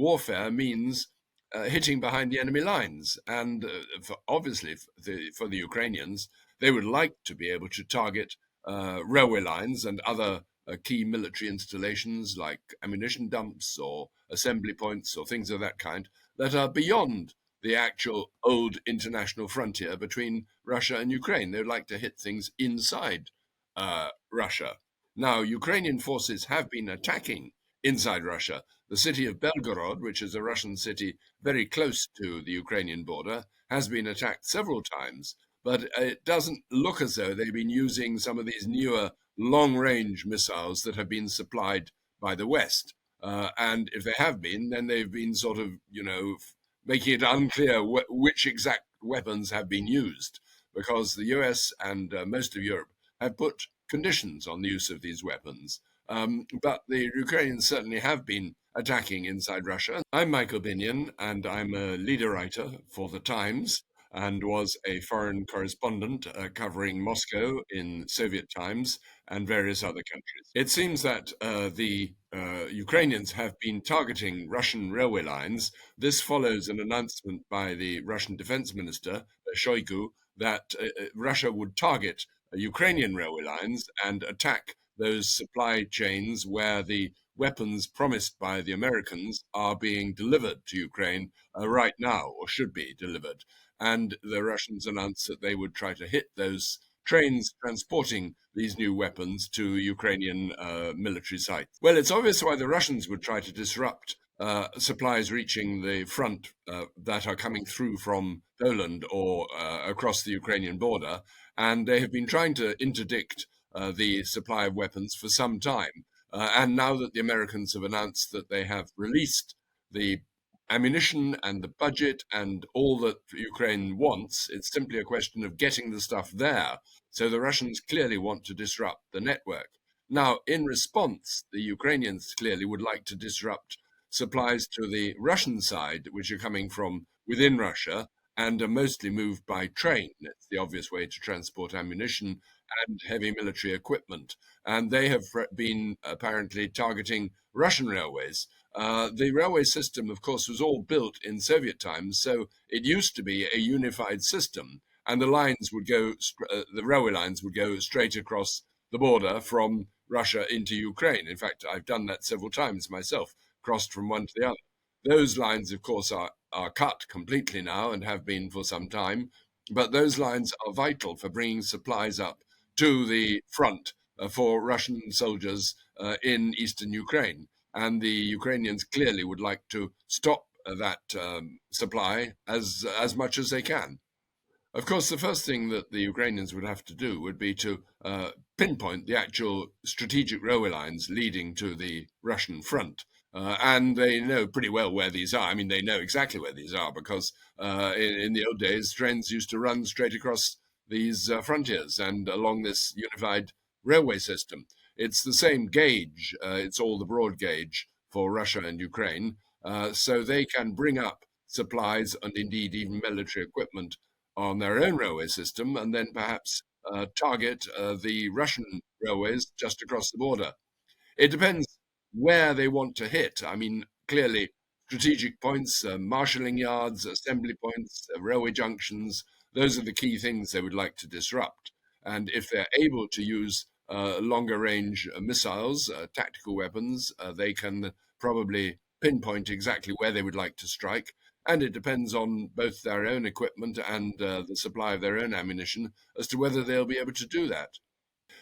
warfare means hitting behind the enemy lines. And obviously, for the Ukrainians, they would like to be able to target railway lines and other key military installations like ammunition dumps or assembly points or things of that kind that are beyond the actual old international frontier between Russia and Ukraine. They would like to hit things inside Russia. Now, Ukrainian forces have been attacking inside Russia. The city of Belgorod, which is a Russian city very close to the Ukrainian border, has been attacked several times, but it doesn't look as though they've been using some of these newer long-range missiles that have been supplied by the West. And if they have been, then they've been sort of, making it unclear which exact weapons have been used, because the US and most of Europe have put conditions on the use of these weapons. But the Ukrainians certainly have been attacking inside Russia. I'm Michael Binyon, and I'm a leader writer for The Times and was a foreign correspondent covering Moscow in Soviet times and various other countries. It seems that the Ukrainians have been targeting Russian railway lines. This follows an announcement by the Russian defense minister, Shoigu, that Russia would target Ukrainian railway lines and attack those supply chains where the weapons promised by the Americans are being delivered to Ukraine right now, or should be delivered. And the Russians announced that they would try to hit those trains transporting these new weapons to Ukrainian military sites. Well, it's obvious why the Russians would try to disrupt supplies reaching the front that are coming through from Poland or across the Ukrainian border. And they have been trying to interdict the supply of weapons for some time. And now that the Americans have announced that they have released the ammunition and the budget and all that Ukraine wants, it's simply a question of getting the stuff there. So the Russians clearly want to disrupt the network. Now, in response, the Ukrainians clearly would like to disrupt supplies to the Russian side, which are coming from within Russia and are mostly moved by train. It's the obvious way to transport ammunition and heavy military equipment. And they have been apparently targeting Russian railways. The railway system, of course, was all built in Soviet times, so it used to be a unified system, and the railway lines would go straight across the border from Russia into Ukraine. In fact, I've done that several times myself, crossed from one to the other. Those lines, of course, are cut completely now and have been for some time, but those lines are vital for bringing supplies up to the front for Russian soldiers in eastern Ukraine. And the Ukrainians clearly would like to stop that supply as much as they can. Of course, the first thing that the Ukrainians would have to do would be to pinpoint the actual strategic railway lines leading to the Russian front. And they know pretty well where these are. I mean, they know exactly where these are because in the old days, trains used to run straight across these frontiers and along this unified railway system. It's the same gauge. It's all the broad gauge for Russia and Ukraine. So they can bring up supplies and indeed even military equipment on their own railway system and then perhaps target the Russian railways just across the border. It depends where they want to hit. I mean, clearly, strategic points, marshalling yards, assembly points, railway junctions, those are the key things they would like to disrupt. And if they're able to use longer range missiles, tactical weapons, they can probably pinpoint exactly where they would like to strike. And it depends on both their own equipment and the supply of their own ammunition as to whether they'll be able to do that.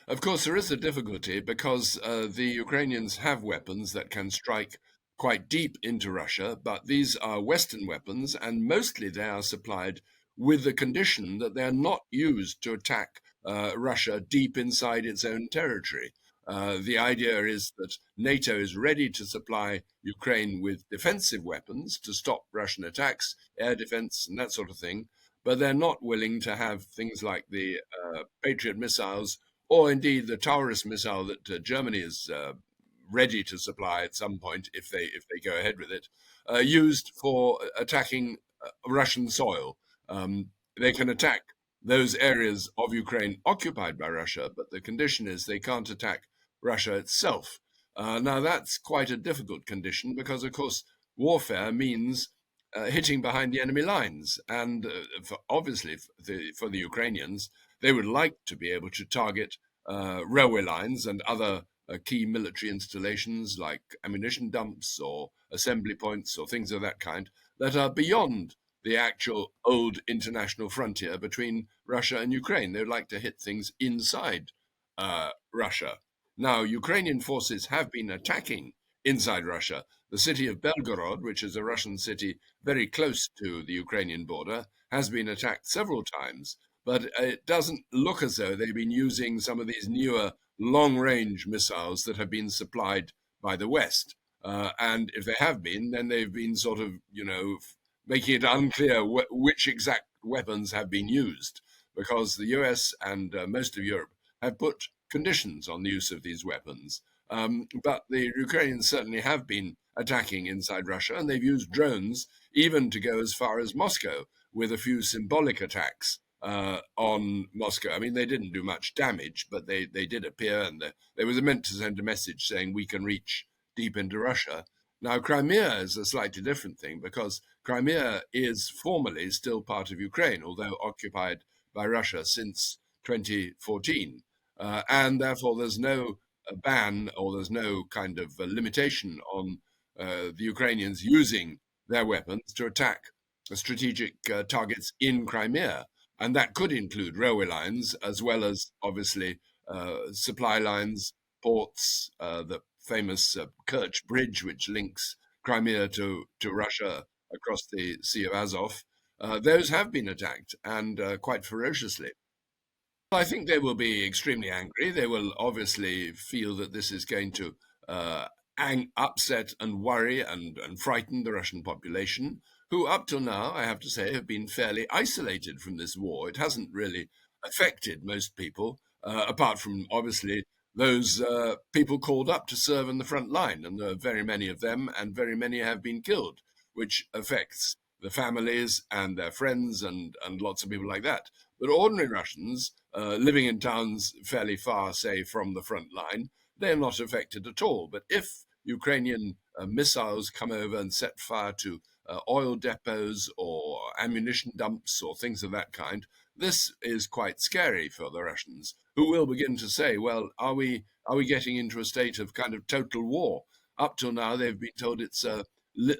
Of course, there is a difficulty because the Ukrainians have weapons that can strike quite deep into Russia, but these are Western weapons, and mostly they are supplied with the condition that they're not used to attack Russia deep inside its own territory. The idea is that NATO is ready to supply Ukraine with defensive weapons to stop Russian attacks, air defense, and that sort of thing, but they're not willing to have things like the Patriot missiles or indeed the Taurus missile that Germany is ready to supply at some point if they go ahead with it, used for attacking Russian soil. They can attack those areas of Ukraine occupied by Russia, but the condition is they can't attack Russia itself. Now, that's quite a difficult condition because, of course, warfare means hitting behind the enemy lines. And obviously, for the Ukrainians, they would like to be able to target railway lines and other key military installations like ammunition dumps or assembly points or things of that kind that are beyond the actual old international frontier between Russia and Ukraine. They would like to hit things inside Russia. Now, Ukrainian forces have been attacking inside Russia. The city of Belgorod, which is a Russian city very close to the Ukrainian border, has been attacked several times. But it doesn't look as though they've been using some of these newer long range missiles that have been supplied by the West. And if they have been, then they've been sort of, making it unclear which exact weapons have been used, because the US and most of Europe have put conditions on the use of these weapons. But the Ukrainians certainly have been attacking inside Russia, and they've used drones even to go as far as Moscow with a few symbolic attacks on Moscow. I mean, they didn't do much damage, but they did appear, and they were meant to send a message saying we can reach deep into Russia. Now, Crimea is a slightly different thing because Crimea is formally still part of Ukraine, although occupied by Russia since 2014. And therefore, there's no ban or there's no kind of limitation on the Ukrainians using their weapons to attack strategic targets in Crimea. And that could include railway lines as well as, obviously, supply lines, ports, the famous Kerch Bridge, which links Crimea to Russia across the Sea of Azov. Those have been attacked and quite ferociously. I think they will be extremely angry. They will obviously feel that this is going to uh, upset and worry and frighten the Russian population, who up till now, I have to say, have been fairly isolated from this war. It hasn't really affected most people, apart from obviously those people called up to serve in the front line, and there are very many of them, and very many have been killed, which affects the families and their friends and lots of people like that. But ordinary Russians living in towns fairly far, say, from the front line, they're not affected at all. But if Ukrainian missiles come over and set fire to oil depots or ammunition dumps or things of that kind, this is quite scary for the Russians, who will begin to say, "Well, are we getting into a state of kind of total war?" Up till now, they've been told it's a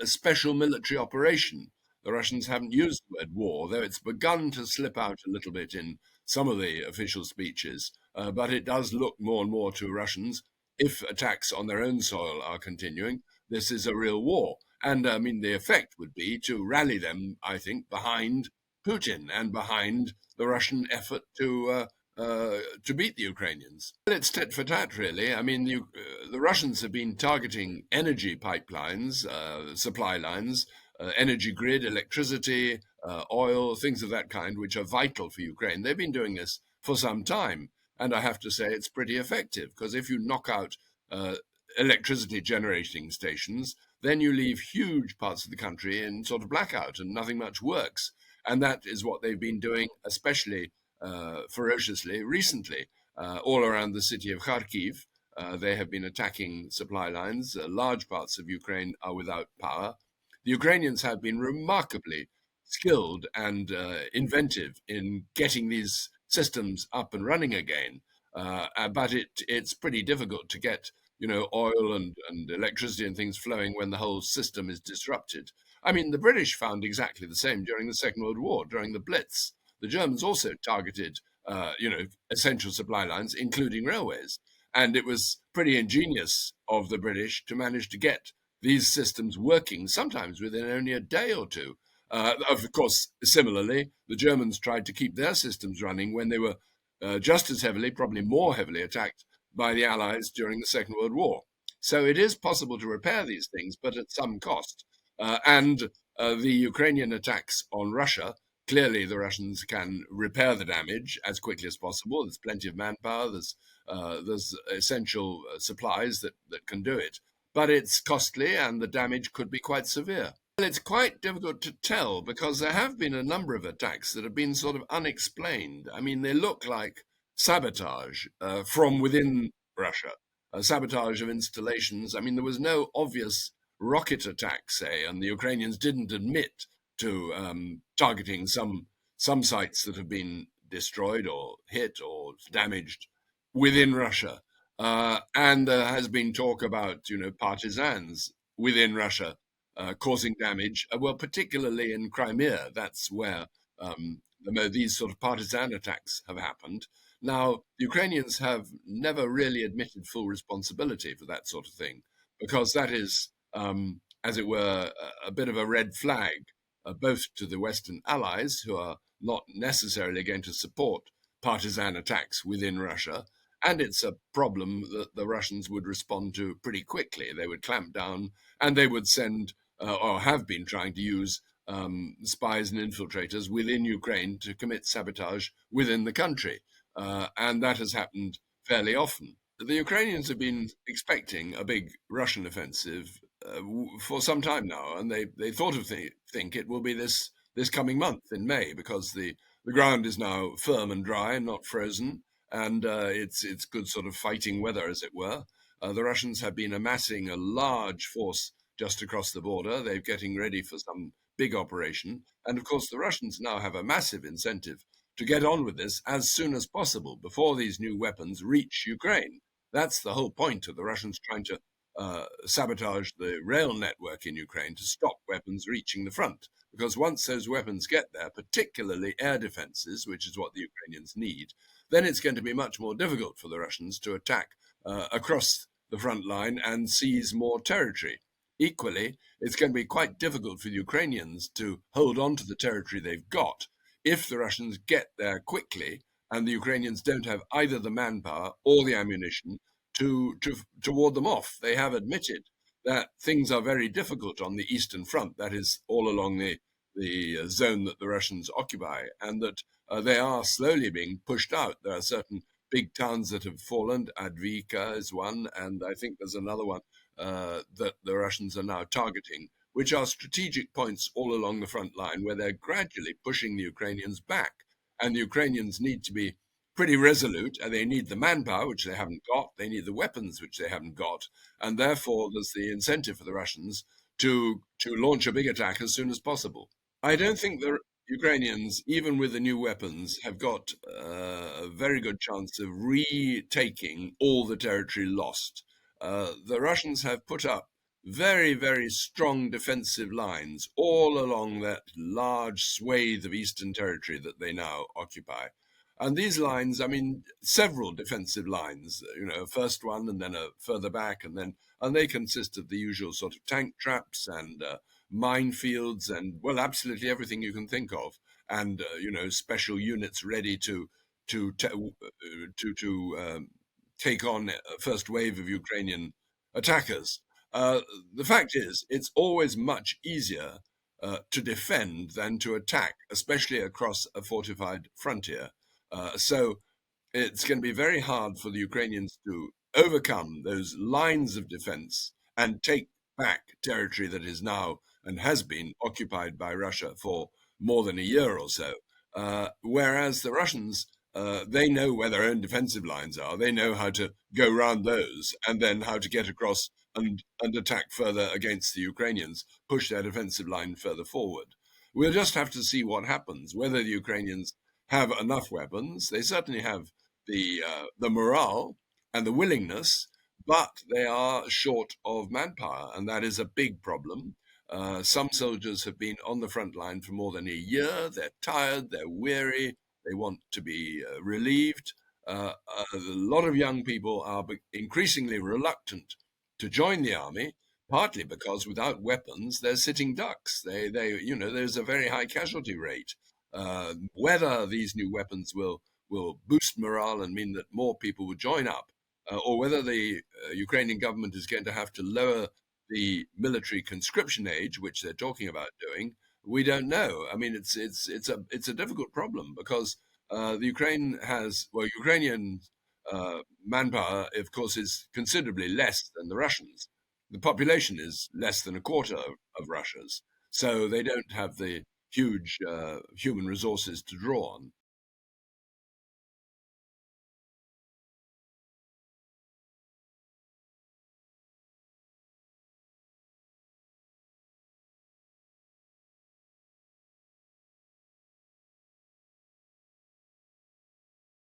special military operation. The Russians haven't used the word war, though it's begun to slip out a little bit in some of the official speeches. But it does look more and more to Russians, if attacks on their own soil are continuing, this is a real war. And I mean, the effect would be to rally them, I think, behind Putin and behind the Russian effort to beat the Ukrainians. Well, it's tit for tat, really. I mean, the Russians have been targeting energy pipelines, supply lines, energy grid, electricity, oil, things of that kind, which are vital for Ukraine. They've been doing this for some time. And I have to say it's pretty effective, because if you knock out uh, electricity generating stations, then you leave huge parts of the country in sort of blackout and nothing much works. And that is what they've been doing, especially ferociously recently, all around the city of Kharkiv. They have been attacking supply lines. Large parts of Ukraine are without power. The Ukrainians have been remarkably skilled and inventive in getting these systems up and running again. But it's pretty difficult to get oil and electricity and things flowing when the whole system is disrupted. I mean, the British found exactly the same during the Second World War, during the Blitz. The Germans also targeted, essential supply lines, including railways. And it was pretty ingenious of the British to manage to get these systems working, sometimes within only a day or two. Of course, similarly, the Germans tried to keep their systems running when they were just as heavily, probably more heavily, attacked by the Allies during the Second World War. So it is possible to repair these things, but at some cost. And the Ukrainian attacks on Russia, clearly the Russians can repair the damage as quickly as possible. There's plenty of manpower, there's essential supplies that can do it. But it's costly and the damage could be quite severe. Well, it's quite difficult to tell because there have been a number of attacks that have been sort of unexplained. I mean, they look like sabotage from within Russia, sabotage of installations. I mean, there was no obvious rocket attack, say, and the Ukrainians didn't admit to targeting some sites that have been destroyed or hit or damaged within Russia. And there has been talk about, partisans within Russia causing damage. Well, particularly in Crimea, that's where these sort of partisan attacks have happened. Now, the Ukrainians have never really admitted full responsibility for that sort of thing, because that is, as it were, a bit of a red flag, both to the Western allies, who are not necessarily going to support partisan attacks within Russia. And it's a problem that the Russians would respond to pretty quickly. They would clamp down and they would send, or have been trying to use, spies and infiltrators within Ukraine to commit sabotage within the country. And that has happened fairly often. The Ukrainians have been expecting a big Russian offensive for some time now, and they think it will be this coming month in May, because the ground is now firm and dry and not frozen, and it's good sort of fighting weather, as it were. The Russians have been amassing a large force just across the border. They're getting ready for some big operation, and of course the Russians now have a massive incentive to get on with this as soon as possible before these new weapons reach Ukraine. That's the whole point of the Russians trying to sabotage the rail network in Ukraine to stop weapons reaching the front. Because once those weapons get there, particularly air defenses, which is what the Ukrainians need, then it's going to be much more difficult for the Russians to attack across the front line and seize more territory. Equally, it's going to be quite difficult for the Ukrainians to hold on to the territory they've got if the Russians get there quickly and the Ukrainians don't have either the manpower or the ammunition to ward them off. They have admitted that things are very difficult on the Eastern Front, that is, all along the zone that the Russians occupy, and that they are slowly being pushed out. There are certain big towns that have fallen. Advika is one, and I think there's another one that the Russians are now targeting, which are strategic points all along the front line where they're gradually pushing the Ukrainians back. And the Ukrainians need to be pretty resolute, and they need the manpower, which they haven't got. They need the weapons, which they haven't got. And therefore, there's the incentive for the Russians to launch a big attack as soon as possible. I don't think the Ukrainians, even with the new weapons, have got a very good chance of retaking all the territory lost. The Russians have put up very, very strong defensive lines all along that large swathe of eastern territory that they now occupy. And these lines, I mean, several defensive lines, first one and then a further back, and they consist of the usual sort of tank traps and minefields and, well, absolutely everything you can think of, and special units ready to take on a first wave of Ukrainian attackers. The fact is, it's always much easier to defend than to attack, especially across a fortified frontier. So it's going to be very hard for the Ukrainians to overcome those lines of defense and take back territory that is now and has been occupied by Russia for more than a year or so. Whereas the Russians, they know where their own defensive lines are. They know how to go around those and then how to get across and attack further against the Ukrainians, push their defensive line further forward. We'll just have to see what happens, whether the Ukrainians have enough weapons. They certainly have the morale and the willingness, but they are short of manpower, and that is a big problem. Some soldiers have been on the front line for more than a year. They're tired, they're weary, they want to be relieved. A lot of young people are increasingly reluctant to join the army, partly because without weapons, they're sitting ducks. There's a very high casualty rate. Whether these new weapons will boost morale and mean that more people will join up, or whether the Ukrainian government is going to have to lower the military conscription age, which they're talking about doing, we don't know. I mean, it's a difficult problem because the Ukrainian manpower, of course, is considerably less than the Russians. The population is less than a quarter of Russia's, so they don't have the huge human resources to draw on.